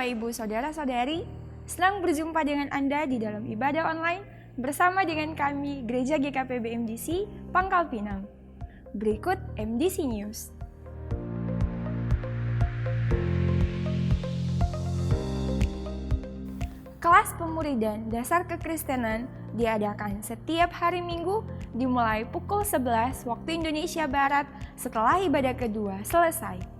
Bapak Ibu Saudara-saudari, senang berjumpa dengan Anda di dalam ibadah online bersama dengan kami Gereja GKPB MDC Pangkal Pinang. Berikut MDC News. Kelas Pemuridan Dasar Kekristenan diadakan setiap hari Minggu dimulai pukul 11 waktu Indonesia Barat setelah ibadah kedua selesai.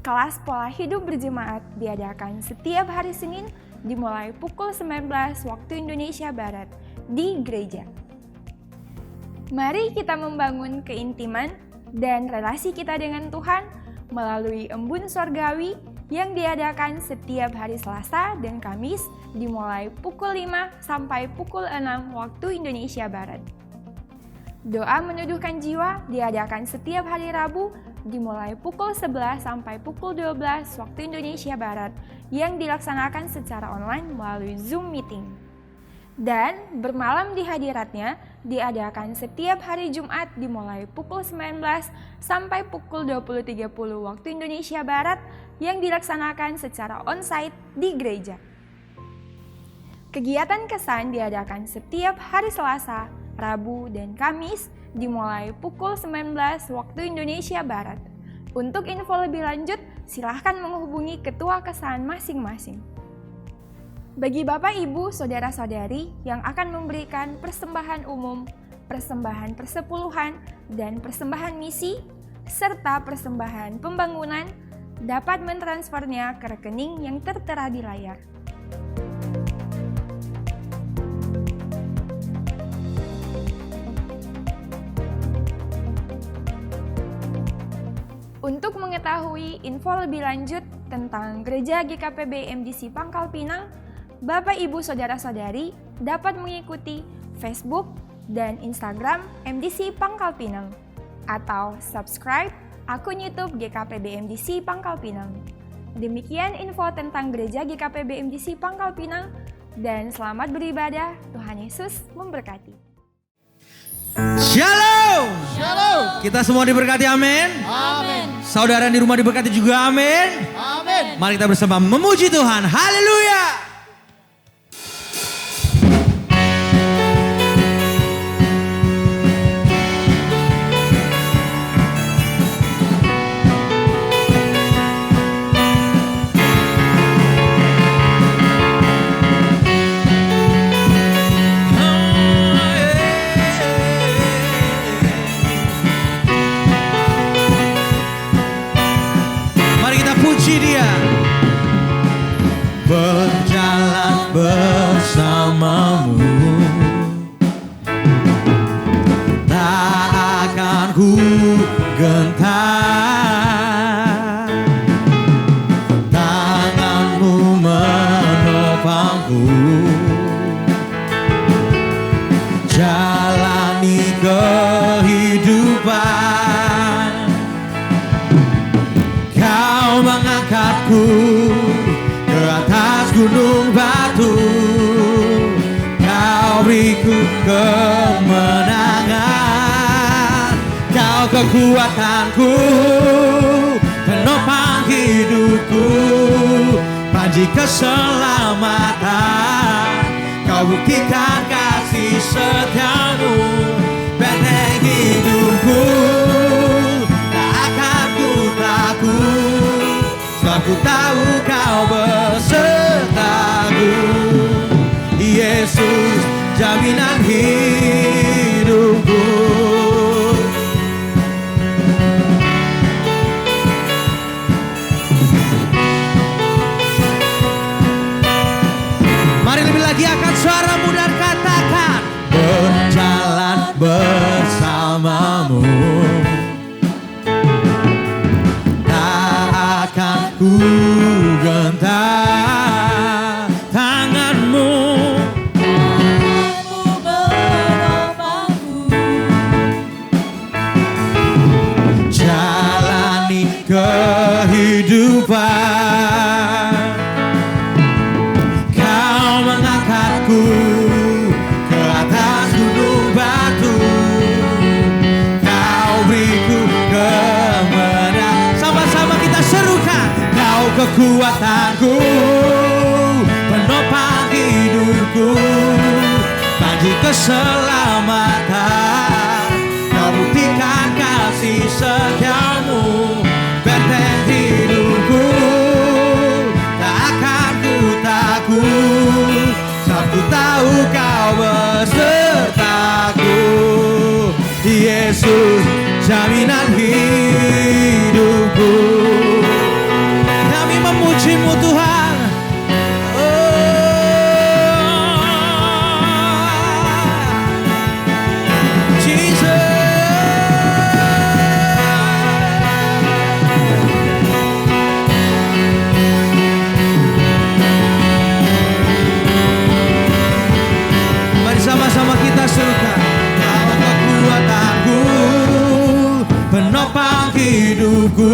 Kelas Pola Hidup Berjemaat diadakan setiap hari Senin dimulai pukul 19 waktu Indonesia Barat di gereja. Mari kita membangun keintiman dan relasi kita dengan Tuhan melalui embun sorgawi yang diadakan setiap hari Selasa dan Kamis dimulai pukul 5 sampai pukul 6 waktu Indonesia Barat. Doa meneduhkan jiwa diadakan setiap hari Rabu dimulai pukul 11 sampai pukul 12 waktu Indonesia Barat yang dilaksanakan secara online melalui Zoom Meeting. Dan bermalam di hadiratnya diadakan setiap hari Jumat dimulai pukul 19 sampai pukul 20.30 waktu Indonesia Barat yang dilaksanakan secara onsite di gereja. Kegiatan kesan diadakan setiap hari Selasa, Rabu, dan Kamis dimulai pukul 19 waktu Indonesia Barat. Untuk info lebih lanjut, silahkan menghubungi ketua kesan masing-masing. Bagi Bapak, Ibu, Saudara-saudari yang akan memberikan persembahan umum, persembahan persepuluhan, dan persembahan misi, serta persembahan pembangunan, dapat mentransfernya ke rekening yang tertera di layar. Untuk mengetahui info lebih lanjut tentang Gereja GKPB MDC Pangkal Pinang, Bapak, Ibu, Saudara-saudari dapat mengikuti Facebook dan Instagram MDC Pangkal Pinang atau subscribe akun YouTube GKPB MDC Pangkal Pinang. Demikian info tentang Gereja GKPB MDC Pangkal Pinang dan selamat beribadah. Tuhan Yesus memberkati. Shalom. Shalom. Kita semua diberkati, amin. Amin. Saudara di rumah diberkati juga, amin. Amin. Mari kita bersama memuji Tuhan. Haleluya. Dia berjalan bersamamu, tak akan ku gentar, tanganmu menopangku, jalani kehidupan. Mengangkatku ke atas gunung batu, kau beriku kemenangan, kau kekuatanku, penopang hidupku, panji keselamatan, kau buktikan kasih setiamu, benteng hidupku, tak akan ku takut. Aku tahu kau besertaku, Yesus jaminan hidupku. Mari lebih lagi angkat suaramu dan katakan, berjalan bersamamu, ku gentar, tanganmu menopangku, jalani kehidupan, kau mengangkatku kekuatanku, penopang hidupku, janji keselamatan. Kau buktikan kasih setiamu, benteng hidupku, tak akan ku takut, sebab ku tahu kau besertaku. Yesus, jaminan hidupku. Kami memuji-Mu Tuhan. Sama-sama kita serukan. Kau kekuatanku, penopang hidupku,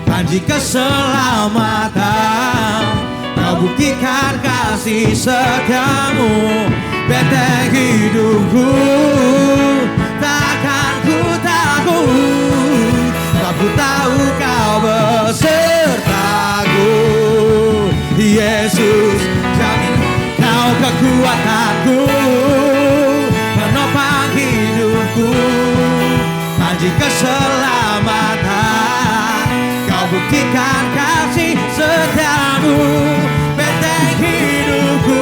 janji keselamatan. Kau buktikan kasih setiamu, benteng hidupku, takkan ku takut, sebab ku tahu kau besertaku. Yesus, jamin kau kekuatanku, penopang hidupku, janji keselamatan. Kau buktikan kasih setiamu, benteng hidupku,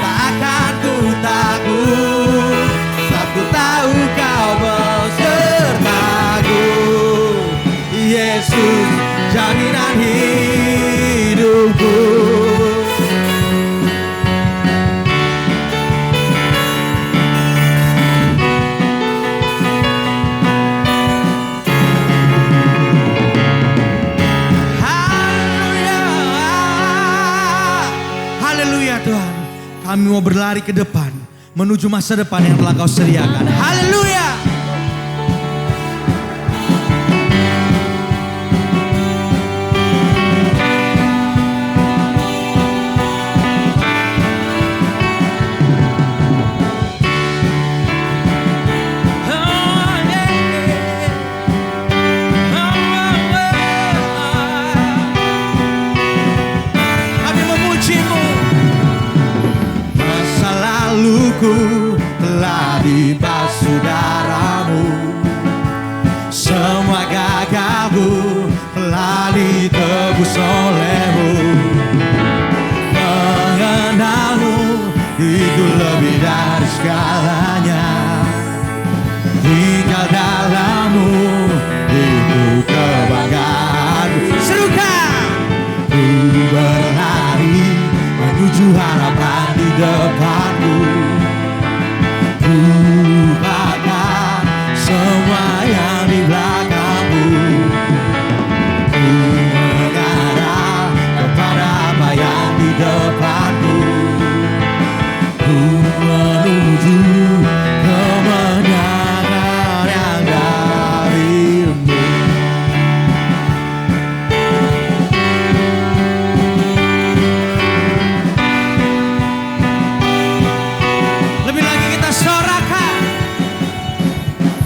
tak akan ku takut, sebab ku tahu kau besertaku. Yesus, jaminan hidupku. Tuhan, kami mau berlari ke depan menuju masa depan yang telah Kau sediakan. Haleluya. Telah dibasuh darah-Mu, semua gagalku telah ditebus oleh-Mu. Mengenal-Mu itu lebih dari segalanya, tinggal dalam-Mu itu kebanggaanku. Serukan! Ku berlari menuju harapan di depanku. Lupakan semua yang di belakangmu. Ku mengarah kepada apa yang di depanku. Ku menuju kemenangan yang dari-Mu. Lebih lagi kita sorakan.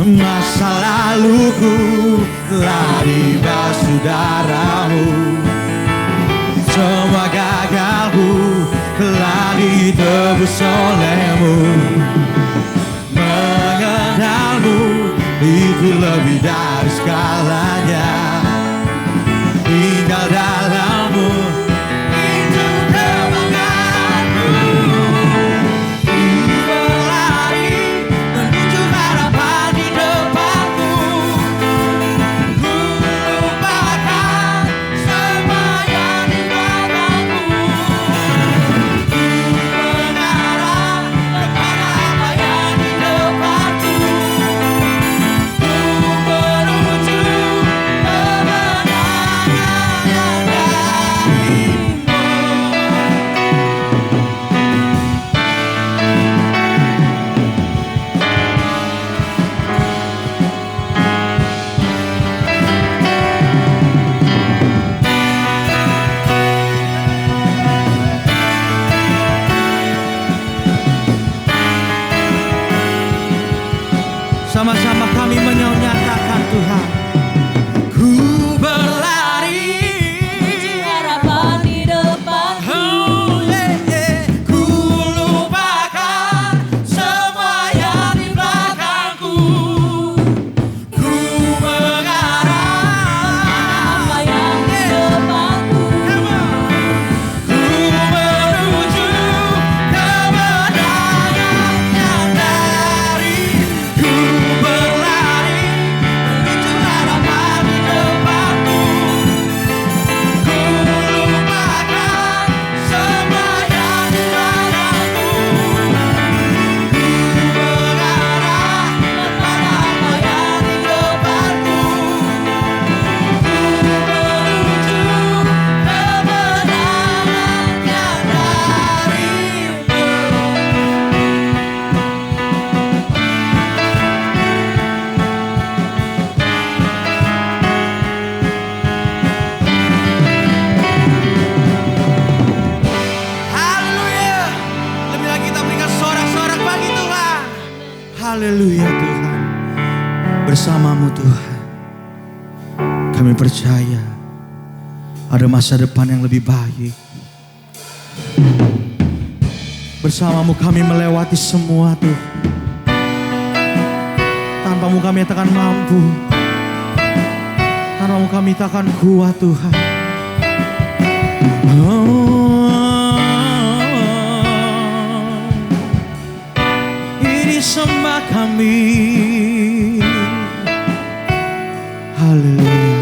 Masa laluku telah dibasuh darah-Mu, semua gagalku telah ditebus oleh-Mu. Mengenal-Mu itu lebih dari segalanya, tinggal dalam-Mu itu kebanggaanku. Haleluya Tuhan. Bersamamu Tuhan, kami percaya ada masa depan yang lebih baik. Bersamamu kami melewati semua Tuhan. Tanpamu kami takkan mampu. Tanpamu kami takkan kuat Tuhan. Ini sembah kami. Haleluya.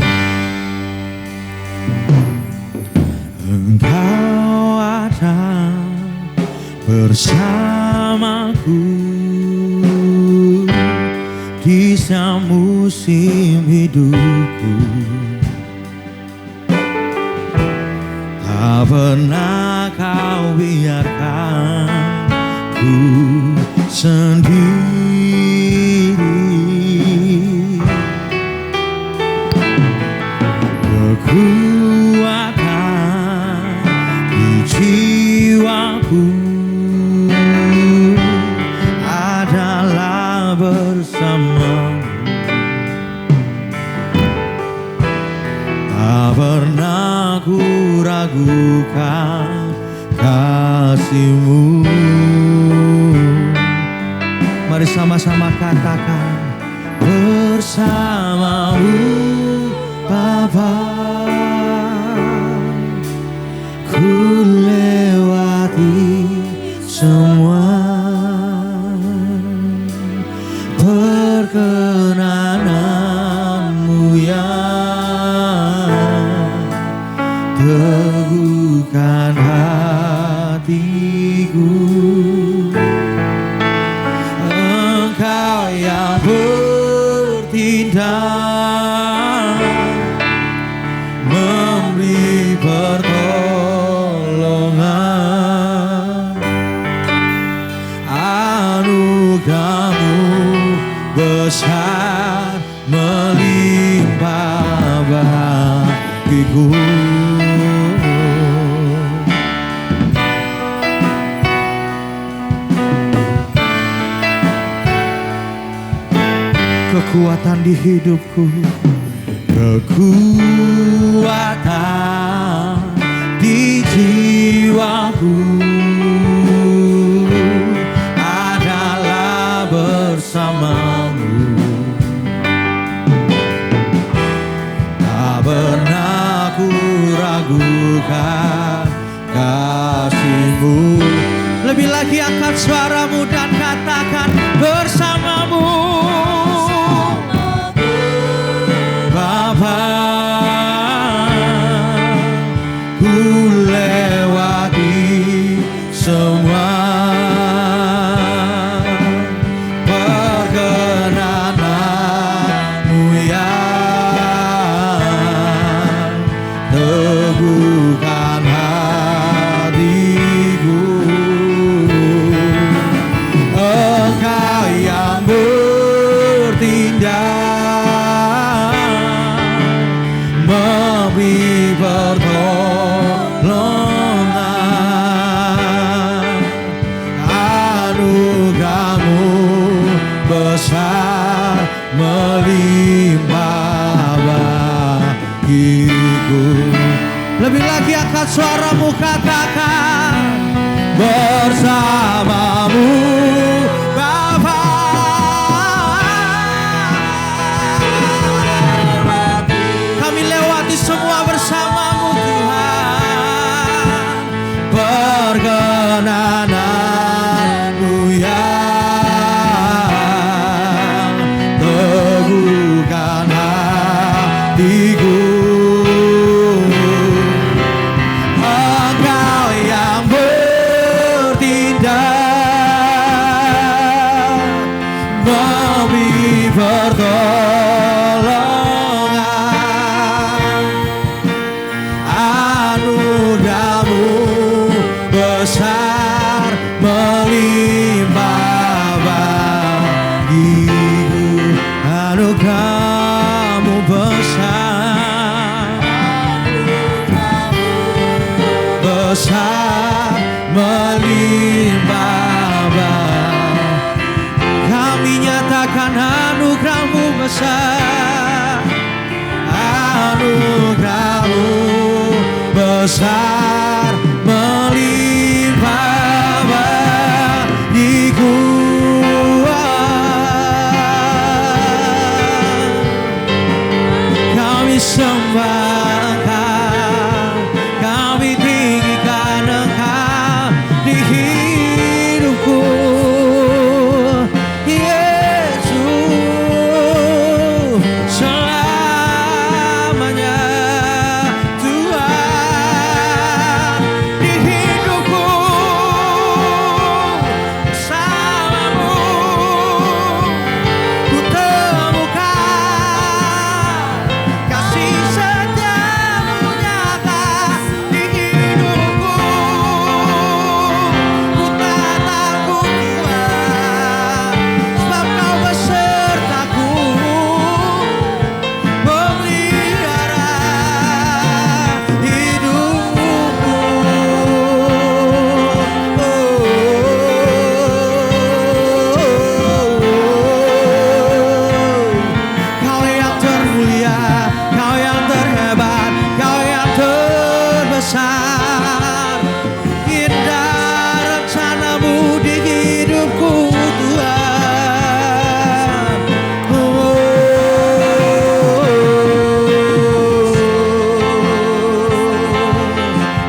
Engkau ada bersamaku di setiap musim hidupku. Tak pernah kau biarkan ku sendiri. Kekuatan di jiwaku adalah bersamamu. Tak pernah ku ragukan kasih-Mu. Mari sama-sama katakan, bersamamu Bapa, ku lewati semua perkenanan-Mu yang teguhkan hatiku. Engkau yang bertindak, memberi pertolongan. Anugerah-Mu besar melimpah bagiku. Kekuatan di hidupku, kekuatan di jiwaku adalah bersamamu. Tak pernah ku ragukan kasih-Mu. Lebih lagi angkat suaramu dan katakan, bersamamu Bapa, ku lewati semua perkenanan-Mu yang teguhkan hatiku. Engkau yang bertindak, memberi pertolongan. Anugerah-Mu besar melimpah bagiku. Lebih lagi angkat suaramu, katakan, bersamamu Bapa, kami lewati semua bersama-Mu Tuhan. Perkenanan-Mu yang teguhkan hatiku. Engkau yang bertindak, memberi pertolongan. Anugerah-Mu besar melimpah bagiku. Anugerah-Mu besar, besar melimpah bagiku. Kami besar melimpah bagiku. Kami sembah Engkau, kami tinggikan Engkau di hidupku, Yesus, selamanya Tuhan di hidupku, bersamamu ku temukan kasih setiamu nyata di hidupku. Ku tak takut Tuhan, sebab Kau besertaku, memelihara hidupku. Kau yang termulia, Kau yang terhebat, Kau yang terbesar. Indah rencanamu di hidupku Tuhan.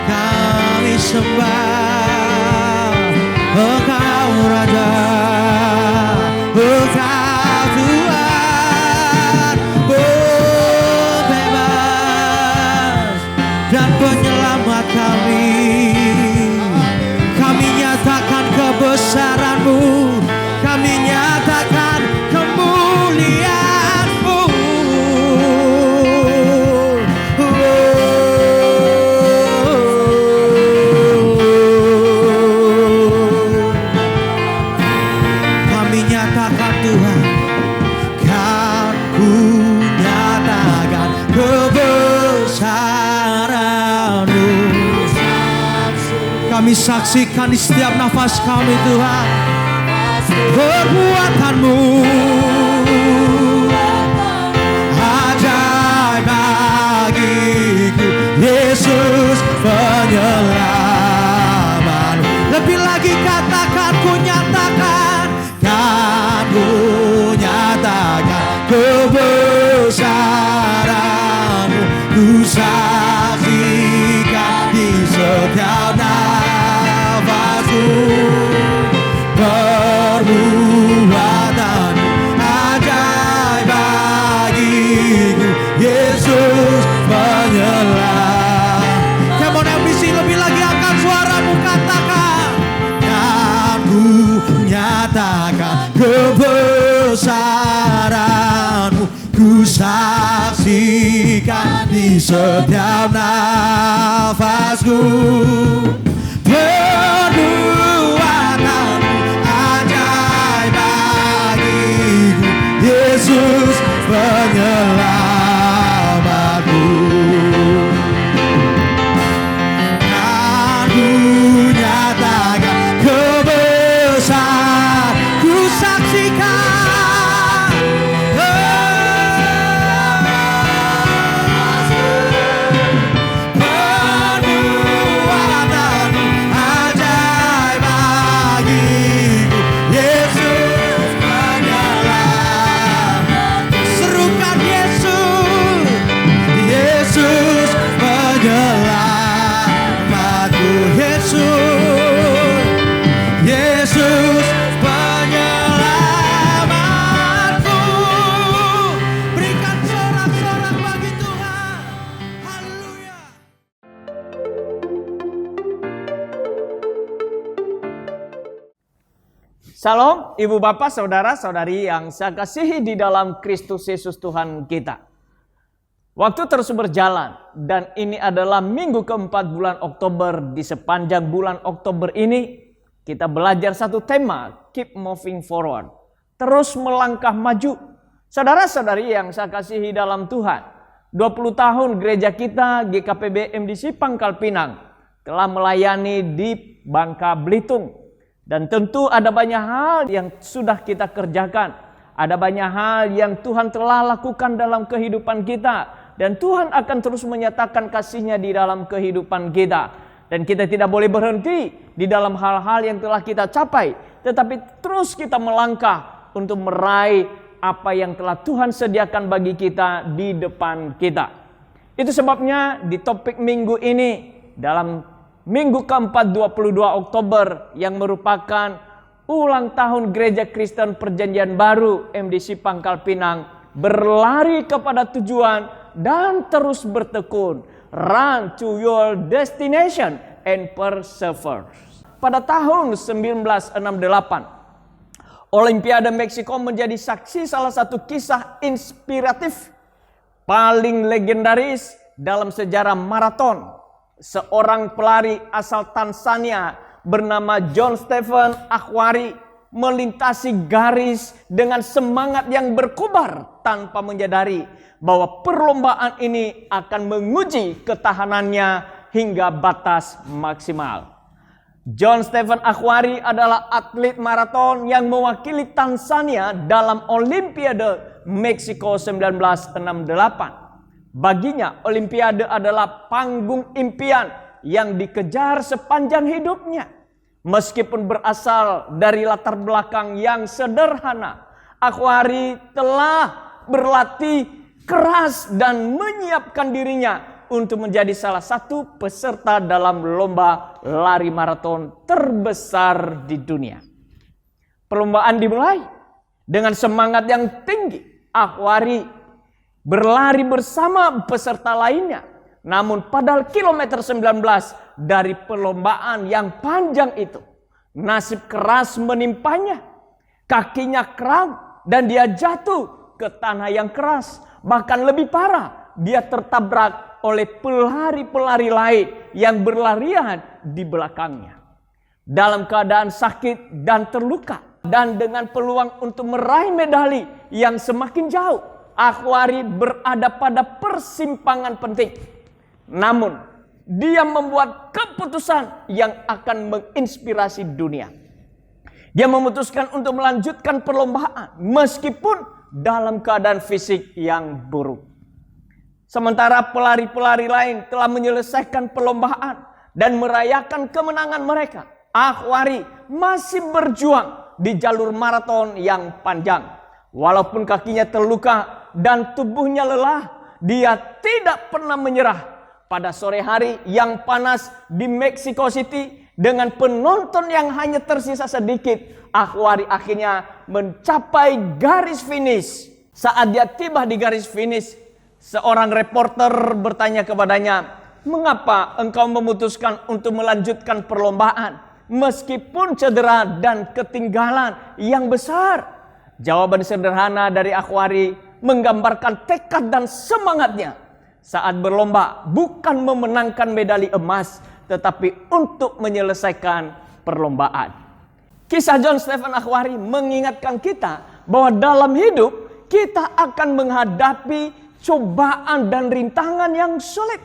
Kami sembah Engkau Raja, Engkau Tuhan, bebas dan penyelamat kami. Kami nyatakan kebesaran-Mu, kami nyatakan kemuliaan-Mu. Kami nyatakan Tuhan, ku nyatakan kebesaran-Mu. Kami saksikan di setiap nafas kami Tuhan, perbuatan-Mu ajaib bagiku, Yesus penyelamat. Lebih lagi katakan, ku nyatakan, kan ku nyatakan kebesaran-Mu. Ku saksikan di setiap nafasku, perbuatan ajaib bagiku, Yesus penyelamat. Come on MBC, lebih lagi angkat suaramu, katakan, kan ku nyatakan kebesaran-Mu. Ku saksikan di setiap nafasku, perbuatan ajaib bagiku, Yesus penyelamatku. Kan ku nyatakan kebesaran, ku saksikan Shalom, Ibu Bapak, Saudara-saudari yang saya kasihi di dalam Kristus Yesus Tuhan kita. Waktu terus berjalan dan ini adalah minggu keempat bulan Oktober. Di sepanjang bulan Oktober ini kita belajar satu tema, keep moving forward. Terus melangkah maju. Saudara-saudari yang saya kasihi dalam Tuhan, 20 tahun gereja kita GKPB MDC Pangkal Pinang telah melayani di Bangka Belitung. Dan tentu ada banyak hal yang sudah kita kerjakan. Ada banyak hal yang Tuhan telah lakukan dalam kehidupan kita. dan Tuhan akan terus menyatakan kasih-Nya di dalam kehidupan kita. Dan kita tidak boleh berhenti di dalam hal-hal yang telah kita capai, tetapi terus kita melangkah untuk meraih apa yang telah Tuhan sediakan bagi kita di depan kita. Itu sebabnya di topik minggu ini, dalam minggu keempat 22 Oktober yang merupakan ulang tahun Gereja Kristen Perjanjian Baru MDC Pangkal Pinang, berlari kepada tujuan dan terus bertekun. Run to your destination and persevere. Pada tahun 1968, Olimpiade Meksiko menjadi saksi salah satu kisah inspiratif paling legendaris dalam sejarah maraton. Seorang pelari asal Tanzania bernama John Stephen Akhwari melintasi garis dengan semangat yang berkobar tanpa menyadari bahwa perlombaan ini akan menguji ketahanannya hingga batas maksimal. John Stephen Akhwari adalah atlet maraton yang mewakili Tanzania dalam Olimpiade Meksiko 1968. Baginya, Olimpiade adalah panggung impian yang dikejar sepanjang hidupnya. Meskipun berasal dari latar belakang yang sederhana, Akhwari telah berlatih keras dan menyiapkan dirinya untuk menjadi salah satu peserta dalam lomba lari maraton terbesar di dunia. Perlombaan dimulai dengan semangat yang tinggi. Akhwari berlari bersama peserta lainnya. Namun pada kilometer 19 dari perlombaan yang panjang itu, nasib keras menimpanya. Kakinya kram dan dia jatuh ke tanah yang keras. Bahkan lebih parah, dia tertabrak oleh pelari-pelari lain yang berlarian di belakangnya. Dalam keadaan sakit dan terluka, dan dengan peluang untuk meraih medali yang semakin jauh, Akhwari berada pada persimpangan penting. Namun, dia membuat keputusan yang akan menginspirasi dunia. Dia memutuskan untuk melanjutkan perlombaan meskipun dalam keadaan fisik yang buruk. Sementara pelari-pelari lain telah menyelesaikan perlombaan dan merayakan kemenangan mereka, Akhwari masih berjuang di jalur maraton yang panjang. Walaupun kakinya terluka dan tubuhnya lelah, dia tidak pernah menyerah. Pada sore hari yang panas di Mexico City, dengan penonton yang hanya tersisa sedikit, Akhwari akhirnya mencapai garis finish. Saat dia tiba di garis finish, seorang reporter bertanya kepadanya, "Mengapa engkau memutuskan untuk melanjutkan perlombaan meskipun cedera dan ketinggalan yang besar?" Jawaban sederhana dari Akhwari menggambarkan tekad dan semangatnya saat berlomba, bukan memenangkan medali emas, tetapi untuk menyelesaikan perlombaan. Kisah John Stephen Akhwari mengingatkan kita bahwa dalam hidup kita akan menghadapi cobaan dan rintangan yang sulit.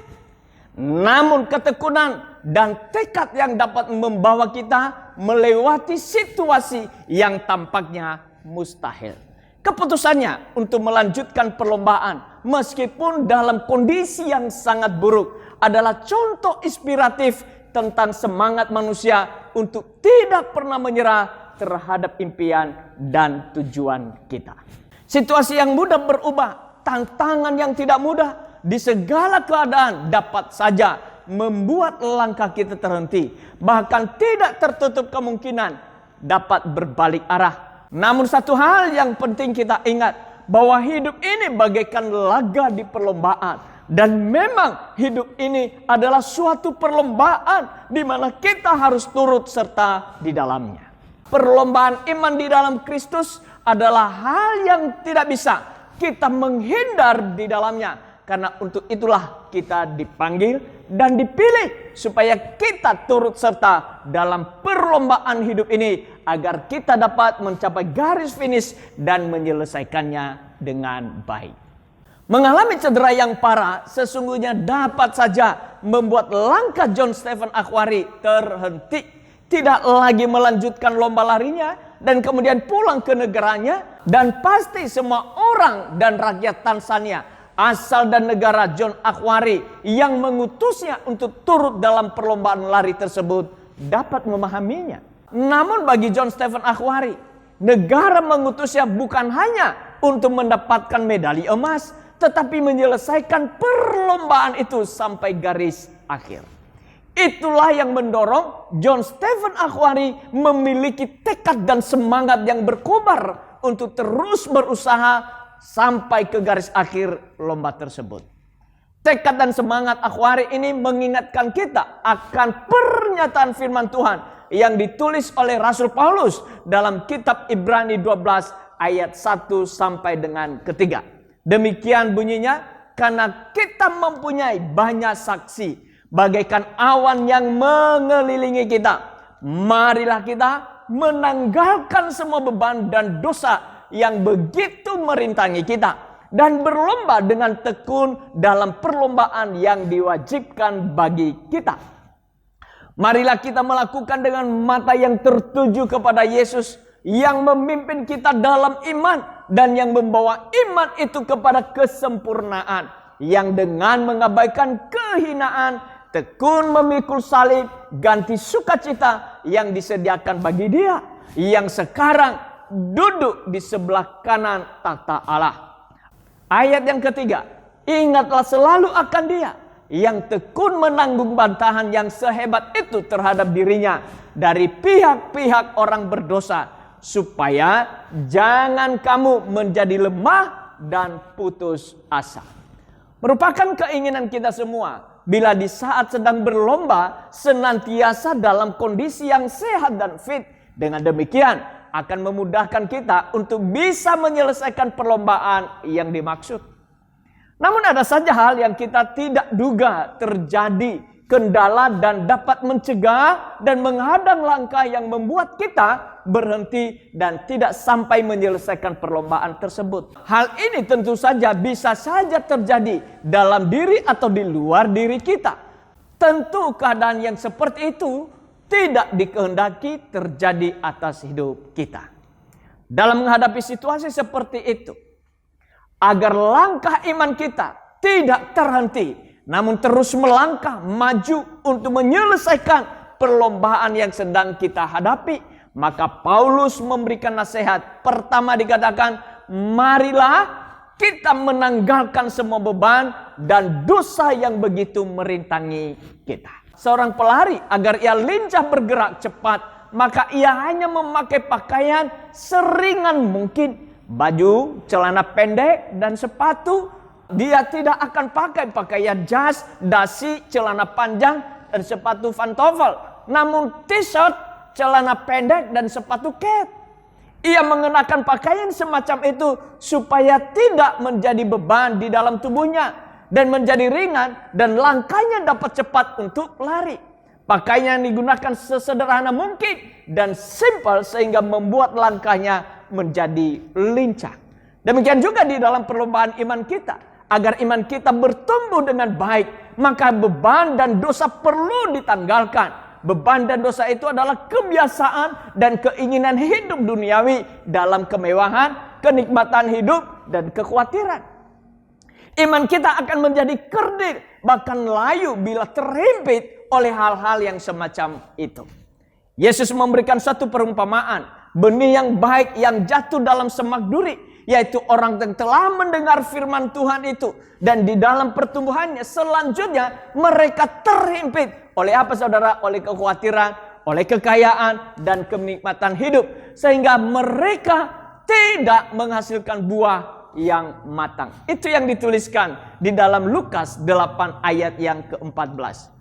Namun ketekunan dan tekad yang dapat membawa kita melewati situasi yang tampaknya mustahil. Keputusannya untuk melanjutkan perlombaan meskipun dalam kondisi yang sangat buruk adalah contoh inspiratif tentang semangat manusia untuk tidak pernah menyerah terhadap impian dan tujuan kita. Situasi yang mudah berubah, tantangan yang tidak mudah di segala keadaan dapat saja membuat langkah kita terhenti. Bahkan tidak tertutup kemungkinan dapat berbalik arah. Namun satu hal yang penting kita ingat, bahwa hidup ini bagaikan laga di perlombaan. Dan memang hidup ini adalah suatu perlombaan di mana kita harus turut serta di dalamnya. Perlombaan iman di dalam Kristus adalah hal yang tidak bisa kita menghindar di dalamnya. Karena untuk itulah kita dipanggil dan dipilih supaya kita turut serta dalam perlombaan hidup ini agar kita dapat mencapai garis finish dan menyelesaikannya dengan baik. Mengalami cedera yang parah sesungguhnya dapat saja membuat langkah John Stephen Akhwari terhenti. Tidak lagi melanjutkan lomba larinya dan kemudian pulang ke negaranya. Dan pasti semua orang dan rakyat Tanzania asal dan negara John Akhwari yang mengutusnya untuk turut dalam perlombaan lari tersebut dapat memahaminya. Namun bagi John Stephen Akhwari, negara mengutusnya bukan hanya untuk mendapatkan medali emas, tetapi menyelesaikan perlombaan itu sampai garis akhir. Itulah yang mendorong John Stephen Akhwari memiliki tekad dan semangat yang berkobar untuk terus berusaha sampai ke garis akhir lomba tersebut. Tekad dan semangat Akhwari ini mengingatkan kita akan pernyataan firman Tuhan yang ditulis oleh Rasul Paulus dalam kitab Ibrani 12 ayat 1 sampai dengan ketiga. Demikian bunyinya, karena kita mempunyai banyak saksi bagaikan awan yang mengelilingi kita, marilah kita menanggalkan semua beban dan dosa yang begitu merintangi kita, dan berlomba dengan tekun dalam perlombaan yang diwajibkan bagi kita. Marilah kita melakukan dengan mata yang tertuju kepada Yesus yang memimpin kita dalam iman dan yang membawa iman itu kepada kesempurnaan, yang dengan mengabaikan kehinaan tekun memikul salib, ganti sukacita yang disediakan bagi Dia yang sekarang duduk di sebelah kanan tahta Allah. Ayat yang ketiga, ingatlah selalu akan Dia yang tekun menanggung bantahan yang sehebat itu terhadap dirinya dari pihak-pihak orang berdosa, supaya jangan kamu menjadi lemah dan putus asa. Merupakan keinginan kita semua bila di saat sedang berlomba senantiasa dalam kondisi yang sehat dan fit. Dengan demikian akan memudahkan kita untuk bisa menyelesaikan perlombaan yang dimaksud. Namun ada saja hal yang kita tidak duga terjadi, kendala dan dapat mencegah dan menghadang langkah yang membuat kita berhenti dan tidak sampai menyelesaikan perlombaan tersebut. Hal ini tentu saja bisa saja terjadi dalam diri atau di luar diri kita. Tentu keadaan yang seperti itu tidak dikehendaki terjadi atas hidup kita. Dalam menghadapi situasi seperti itu, agar langkah iman kita tidak terhenti, namun terus melangkah maju untuk menyelesaikan perlombaan yang sedang kita hadapi, maka Paulus memberikan nasihat. Pertama dikatakan, marilah kita menanggalkan semua beban dan dosa yang begitu merintangi kita. Seorang pelari agar ia lincah bergerak cepat, maka ia hanya memakai pakaian seringan mungkin, baju, celana pendek, dan sepatu. Dia tidak akan pakai pakaian jas, dasi, celana panjang, dan sepatu pantofel. Namun t-shirt, celana pendek, dan sepatu ket. Ia mengenakan pakaian semacam itu supaya tidak menjadi beban di dalam tubuhnya dan menjadi ringan, dan langkahnya dapat cepat untuk lari. Pakaian yang digunakan sesederhana mungkin dan simpel sehingga membuat langkahnya menjadi lincah. Demikian juga di dalam perlombaan iman kita. Agar iman kita bertumbuh dengan baik, maka beban dan dosa perlu ditanggalkan. Beban dan dosa itu adalah kebiasaan dan keinginan hidup duniawi dalam kemewahan, kenikmatan hidup, dan kekhawatiran. Iman kita akan menjadi kerdil, bahkan layu bila terhimpit oleh hal-hal yang semacam itu. Yesus memberikan satu perumpamaan, benih yang baik yang jatuh dalam semak duri, yaitu orang yang telah mendengar firman Tuhan itu, dan di dalam pertumbuhannya selanjutnya mereka terhimpit oleh apa saudara? Oleh kekhawatiran, oleh kekayaan, dan kenikmatan hidup, sehingga mereka tidak menghasilkan buah yang matang. Itu yang dituliskan di dalam Lukas 8 ayat yang ke-14.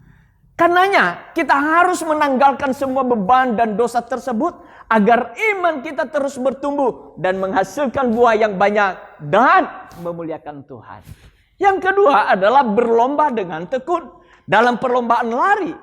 Karenanya kita harus menanggalkan semua beban dan dosa tersebut agar iman kita terus bertumbuh dan menghasilkan buah yang banyak dan memuliakan Tuhan. Yang kedua adalah berlomba dengan tekun. Dalam perlombaan lari,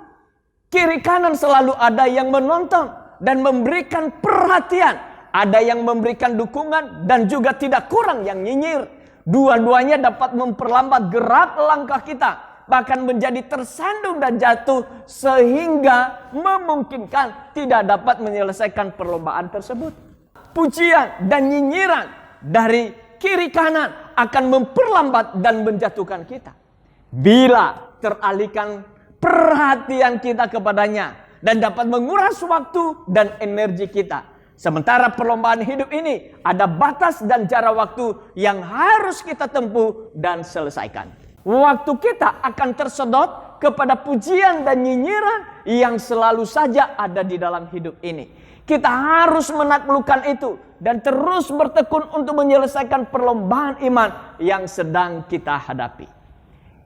kiri kanan selalu ada yang menonton dan memberikan perhatian. Ada yang memberikan dukungan dan juga tidak kurang yang nyinyir. Dua-duanya dapat memperlambat gerak langkah kita, bahkan menjadi tersandung dan jatuh sehingga memungkinkan tidak dapat menyelesaikan perlombaan tersebut. Pujian dan nyinyiran dari kiri kanan akan memperlambat dan menjatuhkan kita. Bila teralihkan perhatian kita kepadanya dan dapat menguras waktu dan energi kita. Sementara perlombaan hidup ini ada batas dan jarak waktu yang harus kita tempuh dan selesaikan. Waktu kita akan tersedot kepada pujian dan nyinyiran yang selalu saja ada di dalam hidup ini. Kita harus menaklukkan itu dan terus bertekun untuk menyelesaikan perlombaan iman yang sedang kita hadapi.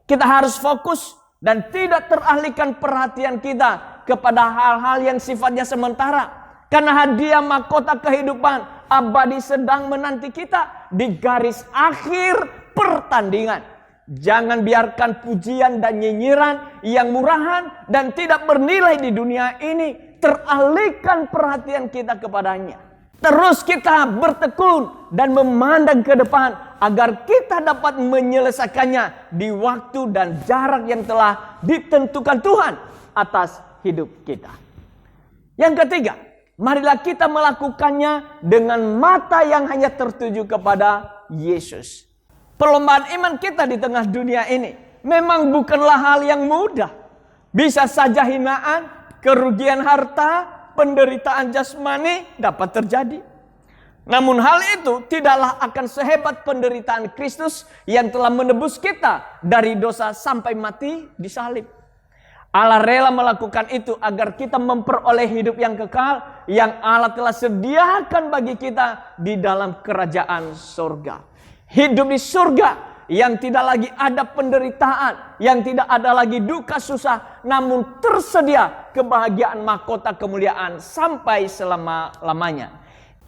Kita harus fokus dan tidak teralihkan perhatian kita kepada hal-hal yang sifatnya sementara. Karena hadiah mahkota kehidupan abadi sedang menanti kita di garis akhir pertandingan. Jangan biarkan pujian dan nyinyiran yang murahan dan tidak bernilai di dunia ini teralihkan perhatian kita kepadanya. Terus kita bertekun dan memandang ke depan agar kita dapat menyelesaikannya di waktu dan jarak yang telah ditentukan Tuhan atas hidup kita. Yang ketiga, marilah kita melakukannya dengan mata yang hanya tertuju kepada Yesus. Perlombaan iman kita di tengah dunia ini memang bukanlah hal yang mudah. Bisa saja hinaan, kerugian harta, penderitaan jasmani dapat terjadi. Namun hal itu tidaklah akan sehebat penderitaan Kristus yang telah menebus kita dari dosa sampai mati di salib. Allah rela melakukan itu agar kita memperoleh hidup yang kekal yang Allah telah sediakan bagi kita di dalam kerajaan surga. Hidup di surga yang tidak lagi ada penderitaan, yang tidak ada lagi duka susah, namun tersedia kebahagiaan mahkota kemuliaan sampai selama-lamanya.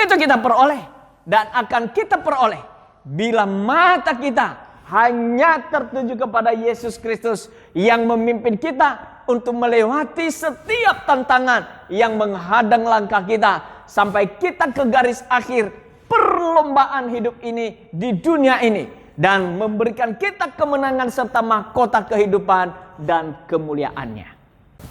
Itu kita peroleh dan akan kita peroleh bila mata kita hanya tertuju kepada Yesus Kristus yang memimpin kita untuk melewati setiap tantangan yang menghadang langkah kita sampai kita ke garis akhir perlombaan hidup ini di dunia ini dan memberikan kita kemenangan serta mahkota kehidupan dan kemuliaannya.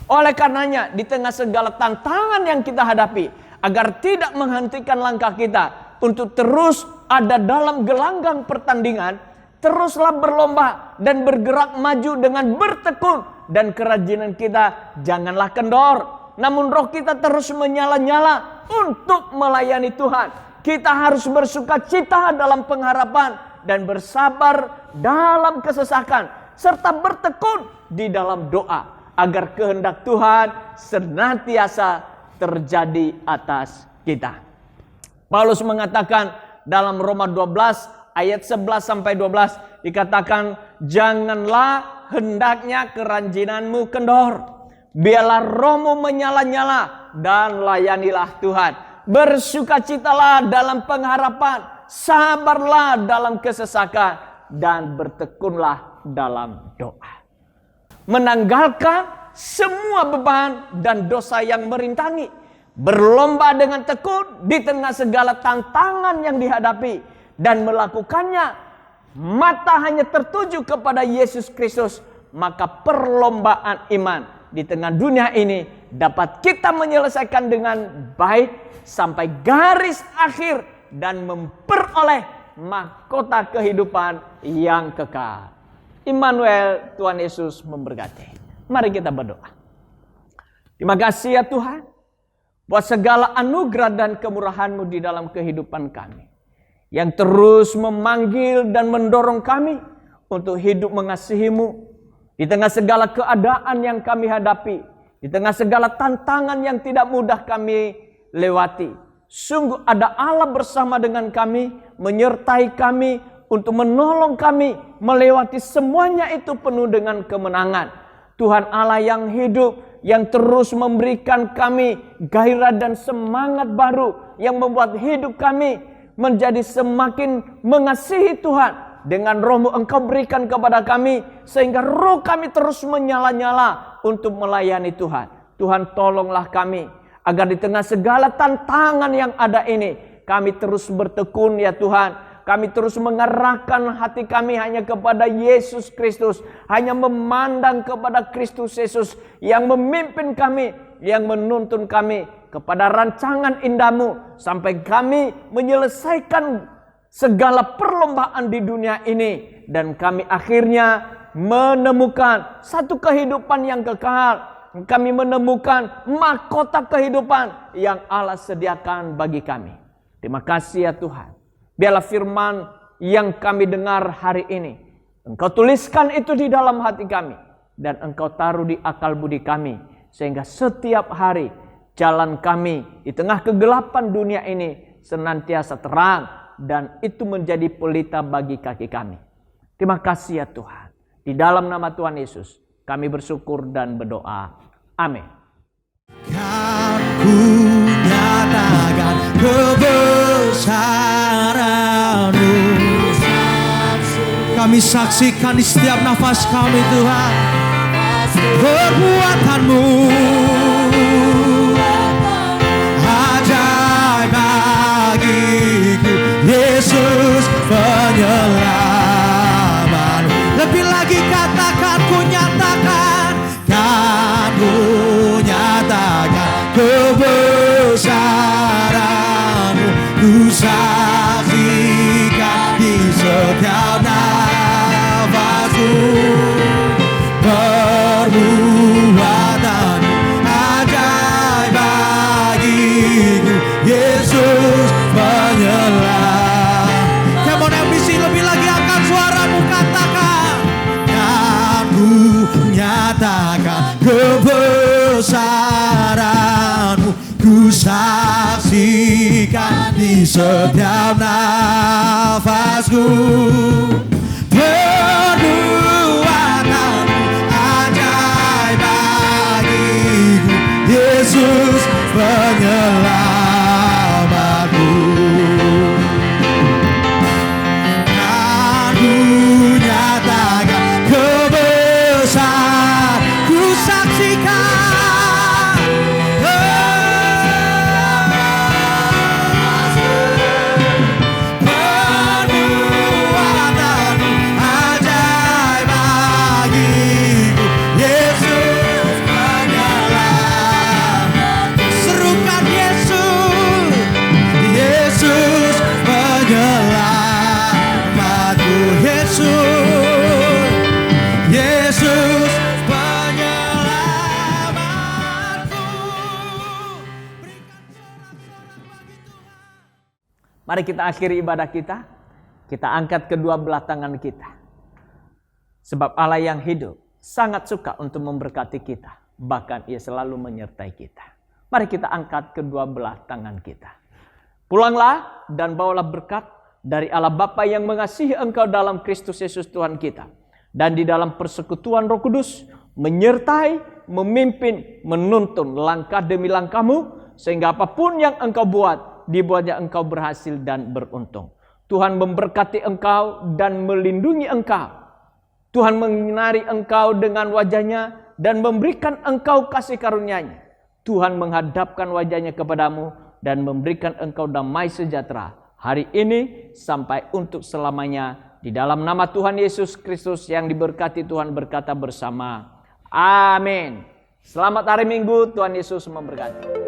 Oleh karenanya di tengah segala tantangan yang kita hadapi, agar tidak menghentikan langkah kita untuk terus ada dalam gelanggang pertandingan, teruslah berlomba dan bergerak maju dengan bertekun, dan kerajinan kita janganlah kendor, namun roh kita terus menyala-nyala untuk melayani Tuhan. Kita harus bersukacita dalam pengharapan dan bersabar dalam kesesakan, serta bertekun di dalam doa agar kehendak Tuhan senantiasa terjadi atas kita. Paulus mengatakan dalam Roma 12 ayat 11 sampai 12 dikatakan, janganlah hendaknya keranjinanmu kendor, biarlah rohmu menyala-nyala dan layanilah Tuhan. Bersukacitalah dalam pengharapan, sabarlah dalam kesesakan, dan bertekunlah dalam doa. Menanggalkan semua beban dan dosa yang merintangi, berlomba dengan tekun di tengah segala tantangan yang dihadapi, dan melakukannya mata hanya tertuju kepada Yesus Kristus, maka perlombaan iman di tengah dunia ini dapat kita menyelesaikan dengan baik sampai garis akhir dan memperoleh mahkota kehidupan yang kekal. Immanuel, Tuhan Yesus memberkati. Mari kita berdoa. Terima kasih ya Tuhan buat segala anugerah dan kemurahan-Mu di dalam kehidupan kami, yang terus memanggil dan mendorong kami untuk hidup mengasihi-Mu di tengah segala keadaan yang kami hadapi, di tengah segala tantangan yang tidak mudah kami lewati. Sungguh ada Allah bersama dengan kami, menyertai kami untuk menolong kami melewati semuanya itu penuh dengan kemenangan. Tuhan Allah yang hidup, yang terus memberikan kami gairah dan semangat baru, yang membuat hidup kami menjadi semakin mengasihi Tuhan. Dengan roh-Mu Engkau berikan kepada kami, sehingga roh kami terus menyala-nyala untuk melayani Tuhan. Tuhan, tolonglah kami agar di tengah segala tantangan yang ada ini, kami terus bertekun ya Tuhan. Kami terus mengarahkan hati kami hanya kepada Yesus Kristus, hanya memandang kepada Kristus Yesus yang memimpin kami, yang menuntun kami kepada rancangan indah-Mu, sampai kami menyelesaikan segala perlombaan di dunia ini, dan kami akhirnya menemukan satu kehidupan yang kekal. Kami menemukan mahkota kehidupan yang Allah sediakan bagi kami. Terima kasih ya Tuhan. Biarlah firman yang kami dengar hari ini, Engkau tuliskan itu di dalam hati kami, dan Engkau taruh di akal budi kami, sehingga setiap hari jalan kami di tengah kegelapan dunia ini senantiasa terang, dan itu menjadi pelita bagi kaki kami. Terima kasih ya Tuhan. Di dalam nama Tuhan Yesus kami bersyukur dan berdoa. Amin. Kan ku nyatakan kebesaran-Mu. Kami saksikan di setiap nafas kami Tuhan, perbuatan-Mu ajaib bagiku, Yesus penyelamat. Lebih lagi katakan, ku nyatakan, kan ku nyatakan kebesaran-Mu. Ku saksikan di setiap nafasku, perbuatan ajaib bagiku, Yesus penyelamat. Come on MBC, lebih lagi angkat suaramu, katakan, kan ku nyatakan kebesaran-Mu. Ku saksikan di setiap nafasku, perbuatan ajaib bagiku, Yesus penyelamatku. Kan ku nyatakan kebesaran, ku saksikan Mari kita akhiri ibadah kita. Kita angkat kedua belah tangan kita. Sebab Allah yang hidup sangat suka untuk memberkati kita. Bahkan Ia selalu menyertai kita. Mari kita angkat kedua belah tangan kita. Pulanglah dan bawalah berkat dari Allah Bapa yang mengasihi engkau dalam Kristus Yesus Tuhan kita. Dan di dalam persekutuan Roh Kudus menyertai, memimpin, menuntun langkah demi langkahmu. Sehingga apapun yang engkau buat, dibuatnya engkau berhasil dan beruntung. Tuhan memberkati engkau dan melindungi engkau. Tuhan menyinari engkau dengan wajahnya dan memberikan engkau kasih karunia-Nya. Tuhan menghadapkan wajahnya kepadamu dan memberikan engkau damai sejahtera hari ini sampai untuk selamanya. Di dalam nama Tuhan Yesus Kristus yang diberkati Tuhan berkata bersama. Amin. Selamat hari Minggu, Tuhan Yesus memberkati.